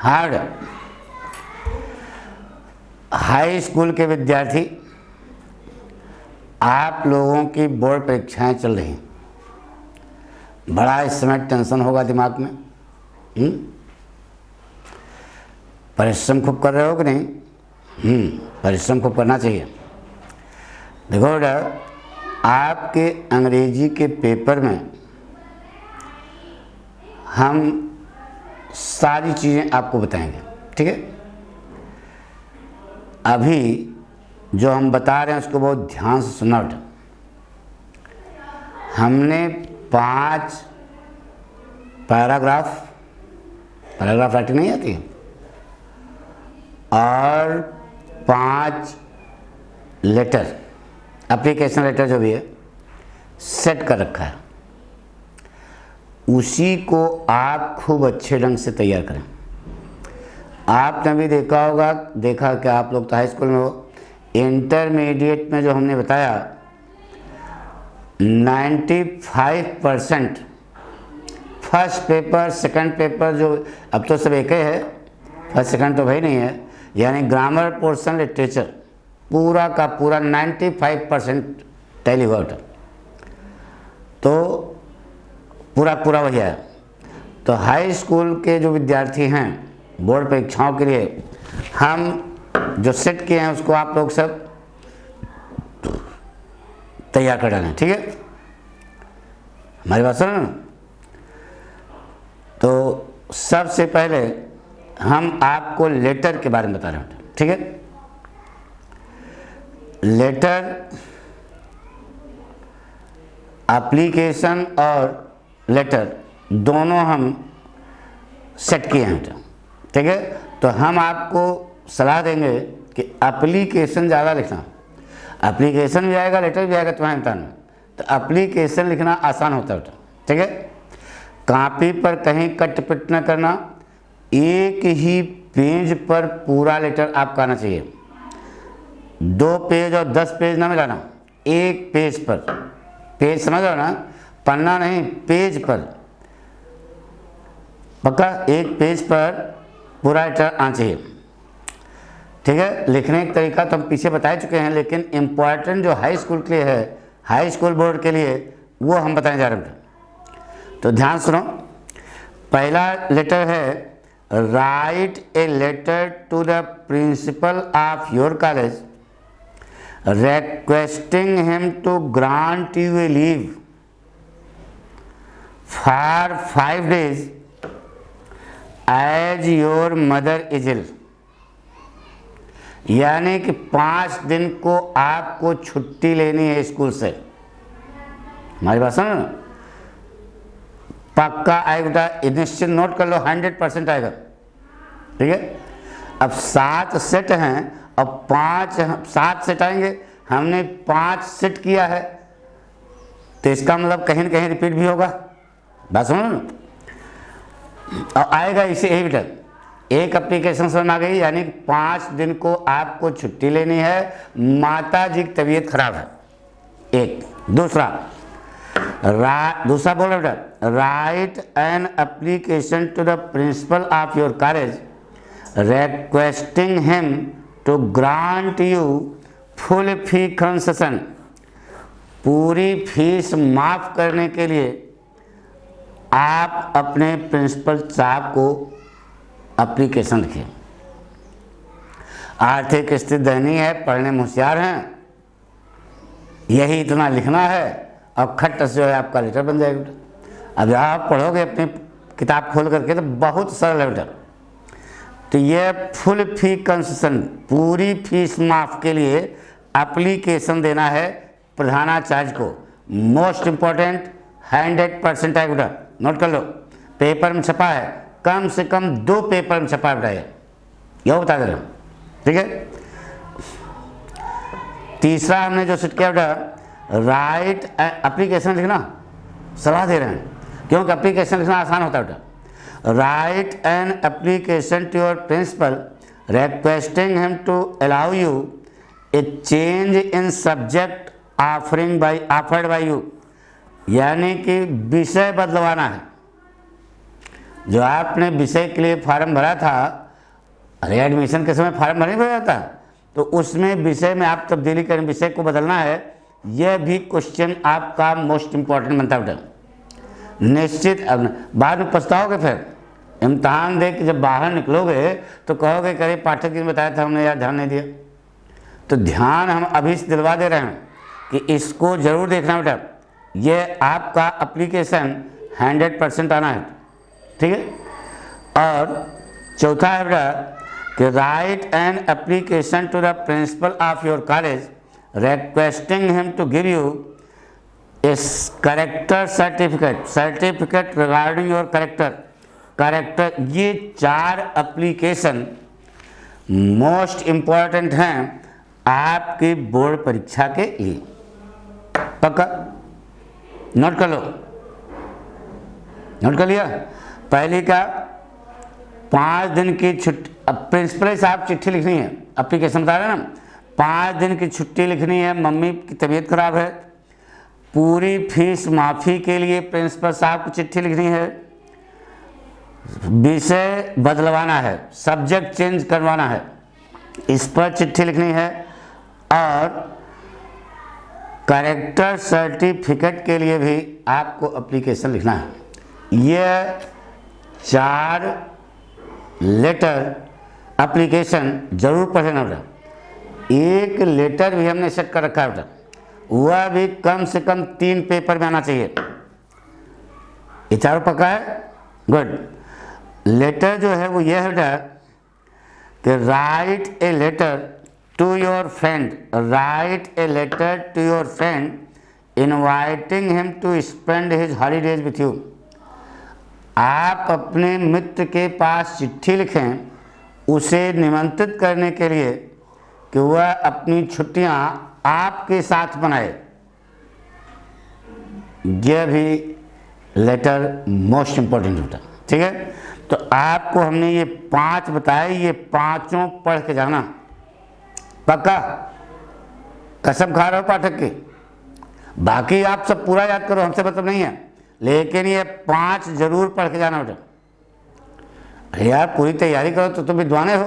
Hard. High school के विद्यार्थी, आप लोगों की बोर्ड परीक्षाएं चल रही, बड़ा इस समय टेंशन होगा दिमाग में। परिश्रम खूब कर रहे हो कि नहीं? परिश्रम खूब करना चाहिए। देखो बेटा, आपके अंग्रेजी के पेपर में हम सारी चीज़ें आपको बताएंगे, ठीक है? अभी जो हम बता रहे हैं उसको बहुत ध्यान से सुनना बेटा। हमने 5 पैराग्राफ राइटिंग नहीं आती है, और 5 लेटर, एप्लीकेशन लेटर जो भी है, सेट कर रखा है। उसी को आप खूब अच्छे ढंग से तैयार करें। आपने भी देखा कि आप लोग तो हाई स्कूल में हो, इंटरमीडिएट में जो हमने बताया 95% फर्स्ट पेपर सेकंड पेपर, जो अब तो सब एक ही है, फर्स्ट सेकंड तो भाई नहीं है, यानी ग्रामर पोर्शन लिटरेचर पूरा का पूरा 95% टैली हुआ। तो पूरा वही है। तो हाई स्कूल के जो विद्यार्थी हैं, बोर्ड परीक्षाओं के लिए हम जो सेट किए हैं उसको आप लोग सब तैयार कर डालें, ठीक है? हमारी बात सुनो ना। तो सबसे पहले हम आपको लेटर के बारे में बता रहे हैं, ठीक है? लेटर, एप्लीकेशन और लेटर दोनों हम सेट किए हैं, ठीक है? तो हम आपको सलाह देंगे कि एप्लीकेशन ज़्यादा लिखना। एप्लीकेशन भी आएगा, लेटर भी आएगा तुम्हारे इम्तहान में, तो एप्लीकेशन लिखना आसान होता है, ठीक है? कॉपी पर कहीं कट पिट न करना, एक ही पेज पर पूरा लेटर आपका आना चाहिए। 2 पेज और 10 पेज ना मिलाना, एक पेज पर, पेज समझ रहे हो ना, पन्ना नहीं, पेज पर, पक्का एक पेज पर पूरा लेटर आना चाहिए, ठीक है? लिखने का तरीका तो हम पीछे बता चुके हैं, लेकिन इम्पॉर्टेंट जो हाई स्कूल के लिए है, हाई स्कूल बोर्ड के लिए, वो हम बताने जा रहे हैं। तो ध्यान सुनो। पहला लेटर है, write a letter to the principal of your college requesting him to grant you a leave for 5 days as your mother is ill। यानी कि 5 दिन को आपको छुट्टी लेनी है स्कूल से। हमारी बात सुनो ना, पक्का आएगा, निश्चित नोट कर लो, 100% आएगा, ठीक है? अब 7 सेट हैं, अब 7 सेट आएंगे, हमने 5 सेट किया है, तो इसका मतलब कहीं न कहीं रिपीट भी होगा। बात सुनो ना, और आएगा इसे यही बेटा, एक एप्लीकेशन समझ आ गई, यानी 5 दिन को आपको छुट्टी लेनी है, माता जी की तबीयत खराब है, एक। दूसरा बोल रहा बेटा, write an application to the principal of your college requesting him to grant you full fee concession। पूरी फीस माफ करने के लिए आप अपने प्रिंसिपल साहब को एप्लीकेशन लिखिए। आर्थिक स्थिति दयनीय है, पढ़ने में होशियार हैं, यही इतना लिखना है, और खट से जो है आपका लेटर बन जाएगा। अब जहाँ आप पढ़ोगे अपनी किताब खोल करके तो बहुत सरल है लेटर। तो ये फुल फी कंसेशन, पूरी फीस माफ के लिए एप्लीकेशन देना है प्रधानाचार्य को। मोस्ट इंपॉर्टेंट 100% है बेटा, नोट कर लो। पेपर में छपा है, कम से कम 2 पेपर में छपा है बेटा, यह बता दे रहा हूँ, ठीक है? तीसरा हमने जो सेट किया बेटा, राइट एप्लीकेशन लिखना, सलाह दे रहे हैं, क्योंकि एप्लीकेशन लिखना आसान होता है बेटा। Write an application to your principal requesting him to allow you a change in subject offered by you। यानी कि विषय बदलवाना है, जो आपने विषय के लिए फॉर्म भरा था, अरे एडमिशन के समय फॉर्म भरा नहीं भरा था, तो उसमें विषय में आप तब्दीली करें, विषय को बदलना है, यह भी क्वेश्चन आपका मोस्ट इम्पॉर्टेंट बनता है। निश्चित बाद में पछताओगे, फिर इम्तहान दे के जब बाहर निकलोगे तो कहोगे करे पाठक जी ने बताया था, हमने यार ध्यान नहीं दिया। तो ध्यान हम अभी से दिलवा दे रहे हैं कि इसको ज़रूर देखना बेटा, ये आपका एप्लीकेशन 100% आना है, ठीक है। और चौथा है बेटा कि write an application to the principal of your college requesting him to give you character certificate regarding your character. ये 4 एप्लीकेशन मोस्ट इम्पॉर्टेंट हैं आपकी बोर्ड परीक्षा के लिए। पक्का नोट कर लो, नोट कर लिया। पहली का 5 दिन की छुट्टी, अब प्रिंसिपल साहब चिट्ठी लिखनी है, एप्लीकेशन बता रहे हैं ना, 5 दिन की छुट्टी लिखनी है, मम्मी की तबीयत खराब है, पूरी फीस माफ़ी के लिए प्रिंसिपल साहब को चिट्ठी लिखनी है, विषय बदलवाना है, सब्जेक्ट चेंज करवाना है, इस पर चिट्ठी लिखनी है, और करेक्टर सर्टिफिकेट के लिए भी आपको एप्लीकेशन लिखना है। यह 4 लेटर एप्लीकेशन जरूर पढ़ना बेटा। एक लेटर भी हमने सेट कर रखा है बेटा, वह भी कम से कम 3 पेपर में आना चाहिए। ये 4 पक्का है, गुड। लेटर जो है वो यह है बेटा कि write a letter to your friend, write a letter to your friend inviting him to spend his holidays with you. आप अपने मित्र के पास चिट्ठी लिखें उसे निमंत्रित करने के लिए कि वह अपनी छुट्टियां आपके साथ मनाए। यह भी लेटर मोस्ट इम्पोर्टेंट होता, ठीक है। तो आपको हमने ये 5 बताए, ये 5 पढ़ के जाना, पक्का कसम खा रहे हो पाठक की। बाकी आप सब पूरा याद करो, हमसे मतलब नहीं है, लेकिन ये 5 जरूर पढ़ के जाना बेटा। अरे यार पूरी तैयारी करो तो तुम विद्वान हो,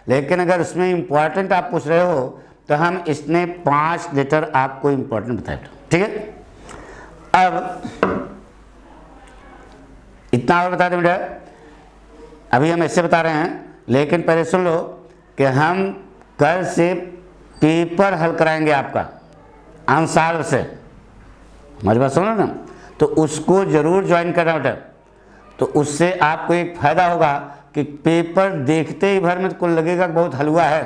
लेकिन अगर उसमें इम्पोर्टेंट आप पूछ रहे हो तो हम इसने 5 लेटर आपको इम्पोर्टेंट बताए, ठीक है। अब इतना और बता दें बेटा, अभी हम ऐसे बता रहे हैं, लेकिन पहले सुन लो कि हम कल से पेपर हल कराएंगे आपका आंसर से, हमारी बात सुनो ना, तो उसको ज़रूर ज्वाइन करना बेटा। तो उससे आपको एक फ़ायदा होगा कि पेपर देखते ही भर में तो लगेगा बहुत हलवा है,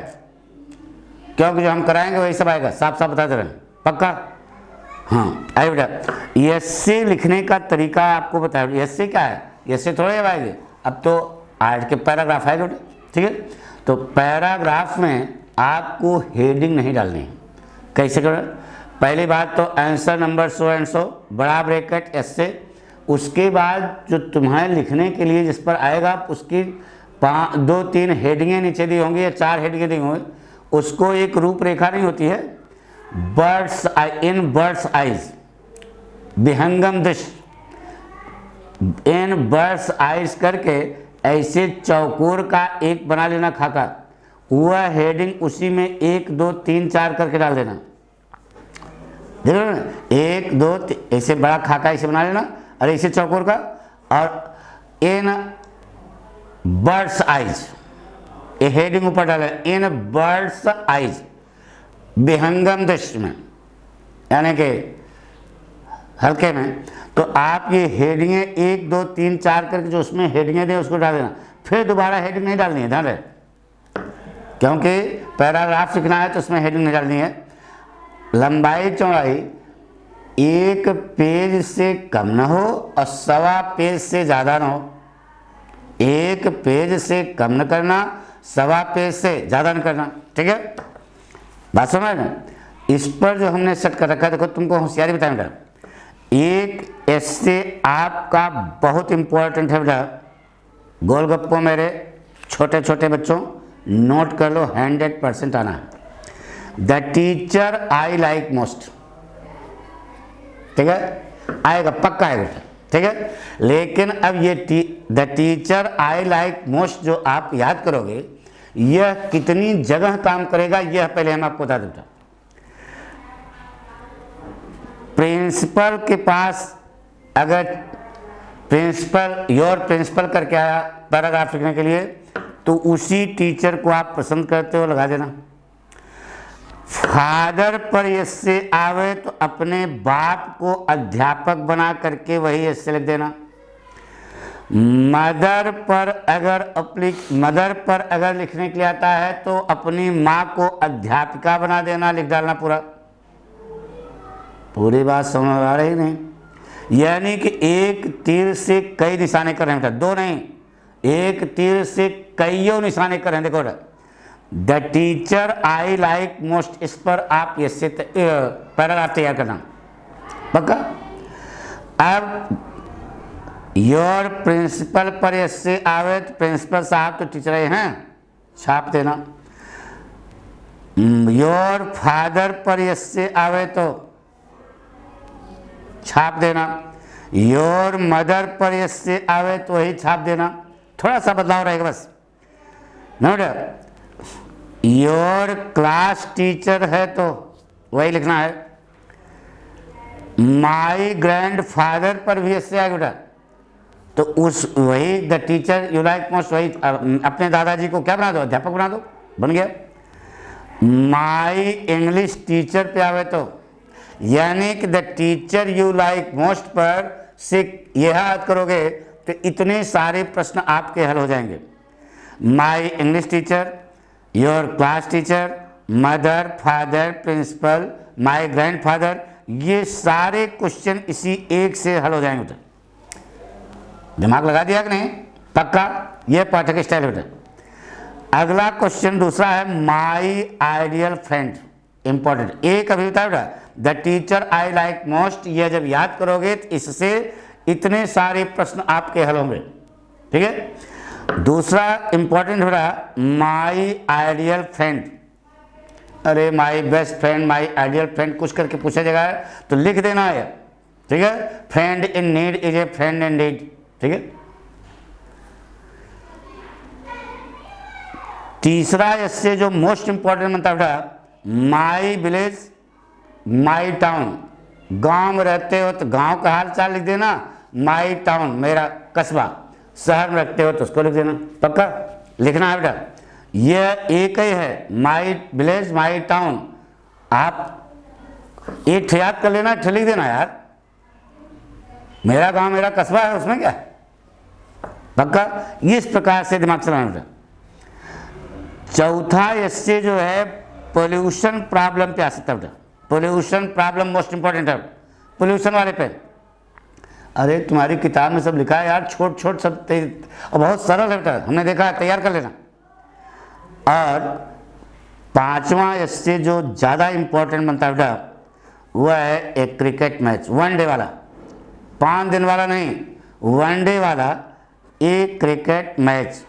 क्योंकि जो हम कराएंगे वही सब आएगा, साफ साफ बता दे रहे हैं, पक्का। हाँ आइए बेटा, एस्से लिखने का तरीका आपको बताया। एस्से क्या है, एस्से थोड़ा ही आएंगे, अब तो आर्ट के पैराग्राफ आएगा बेटा, ठीक है। तो पैराग्राफ में आपको हेडिंग नहीं डालनी है। कैसे करें? पहली बात तो answer number so and so, बड़ा ब्रैकेट एस्से, उसके बाद जो तुम्हारे लिखने के लिए जिस पर आएगा उसकी 2-3 हेडिंगें नीचे दी होंगी या 4 हेडिंगें दी होंगी, उसको एक रूपरेखा नहीं होती है, बर्ड्स इन बर्ड्स आइज, विहंगम दृश्य, इन बर्ड्स आइज करके ऐसे चौकोर का एक बना लेना खाका, वह हेडिंग उसी में 1 2 3 4 करके डाल देना। देखो ना, 1 2 3 ऐसे बड़ा खाका ऐसे बना लेना, और ऐसे चौकोर का, और इन बर्ड्स आइज, ये हेडिंग ऊपर डाले, इन बर्ड्स आइज, विहंगम दृश्य में, यानी कि हल्के में। तो आप ये हेडिंगें 1 2 3 4 करके जो उसमें हेडिंगें दें उसको डाल देना, फिर दोबारा हेडिंग नहीं डालनी है, ध्यान रहे, क्योंकि पैराग्राफ लिखना है तो उसमें हेडिंग नहीं डालनी है। लंबाई चौड़ाई 1 पेज से कम ना हो और 1.25 पेज से ज़्यादा ना हो। 1 पेज से कम न करना, 1.25 पेज से ज़्यादा न करना, ठीक है। बात समझ ना, इस पर जो हमने सेट कर रखा है, देखो तुमको होशियारी बताएंगे। एक एस्से आपका बहुत इम्पोर्टेंट है बेटा, गोलगप्पों मेरे छोटे छोटे बच्चों नोट कर लो, 100% आना है। The teacher I like most, ठीक है, आएगा, पक्का आएगा बेटा, ठीक है। लेकिन अब ये the teacher I like most जो आप याद करोगे, यह कितनी जगह काम करेगा यह पहले हम आपको बता देता। प्रिंसिपल के पास अगर प्रिंसिपल योर प्रिंसिपल करके आया पैराग्राफ लिखने के लिए, तो उसी टीचर को आप पसंद करते हो लगा देना। फादर पर इससे आवे तो अपने बाप को अध्यापक बना करके वही इससे लिख देना। मदर पर अगर लिखने के लिए आता है तो अपनी माँ को अध्यापिका बना देना, लिख डालना पूरा। पूरी बात समझ आ रही नहीं? यानी कि एक तीर से कई निशाने कर रहे हैं, दो नहीं, एक तीर से कईयों निशाने कर रहे हैं। देखो the teacher I like most, इस पर आप इससे पैराग्राफ तैयार करना पक्का। अब योर प्रिंसिपल पर इससे आवे तो प्रिंसिपल साहब तो टीचर हैं, छाप देना। योर फादर पर इससे आवे तो छाप देना। योर मदर पर इससे आवे तो वही छाप देना, थोड़ा सा बदलाव रहेगा बस। नोट योर क्लास टीचर है तो वही लिखना है। माई ग्रैंड फादर पर भी इससे आगे बेटा, तो उस वही the teacher you like most, वही अपने दादाजी को क्या बना दो, अध्यापक बना दो, बन गया। माई इंग्लिश टीचर पे आवे तो, यानी कि the teacher you like most पर से यह याद करोगे तो इतने सारे प्रश्न आपके हल हो जाएंगे। My English teacher, your class teacher, mother, father, principal, my grandfather, ये सारे क्वेश्चन इसी एक से हल हो जाएंगे बेटा। दिमाग लगा दिया कि नहीं? पक्का। ये पाठक स्टाइल बेटा। अगला क्वेश्चन दूसरा है माई आइडियल फ्रेंड, इंपॉर्टेंट। एक अभी बता बेटा the teacher I like most, ये जब याद करोगे तो इससे इतने सारे प्रश्न आपके हल होंगे, ठीक है। दूसरा इंपॉर्टेंट बेटा माई आइडियल फ्रेंड, अरे my best friend, my ideal friend कुछ करके पूछा जाएगा तो लिख देना है, ठीक है। Friend in need is a friend in need, ठीक है। तीसरा इससे जो मोस्ट इंपॉर्टेंट बनता है बेटा माई विलेज, माई टाउन, गांव में रहते हो तो गांव का हाल चाल लिख देना। माई टाउन मेरा कस्बा, शहर में रहते हो तो उसको लिख देना, पक्का लिखना है बेटा। यह एक ही है, माई विलेज माई टाउन, आप एक याद कर लेना, लिख देना यार। मेरा गांव मेरा कस्बा है, उसमें क्या पक्का। इस प्रकार से दिमाग चलाना बेटा। चौथा इससे जो है पोल्यूशन प्रॉब्लम पे आ सकता है। पोल्यूशन प्रॉब्लम मोस्ट इंपॉर्टेंट है, पोल्यूशन वाले पे। अरे तुम्हारी किताब में सब लिखा है यार, छोट छोट सब और बहुत सरल है बेटा, हमने देखा है, तैयार कर लेना। और पांचवा इससे जो ज़्यादा इंपॉर्टेंट बनता है बेटा वह है एक क्रिकेट मैच, वनडे वाला, 5 दिन वाला नहीं, वनडे वाला एक क्रिकेट मैच,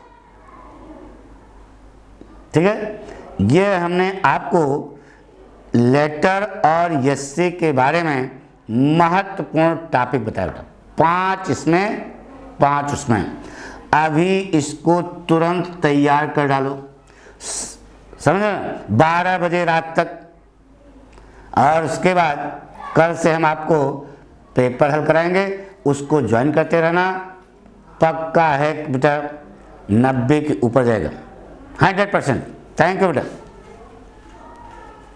ठीक है। ये हमने आपको लेटर और यस्से के बारे में महत्वपूर्ण टॉपिक बताया बेटा, 5 इसमें 5 उसमें। अभी इसको तुरंत तैयार कर डालो, समझे, 12 बजे रात तक। और उसके बाद कल से हम आपको पेपर हल कराएंगे, उसको ज्वाइन करते रहना। पक्का है बेटा 90 के ऊपर जाएगा, 100%। थैंक यू बेटा।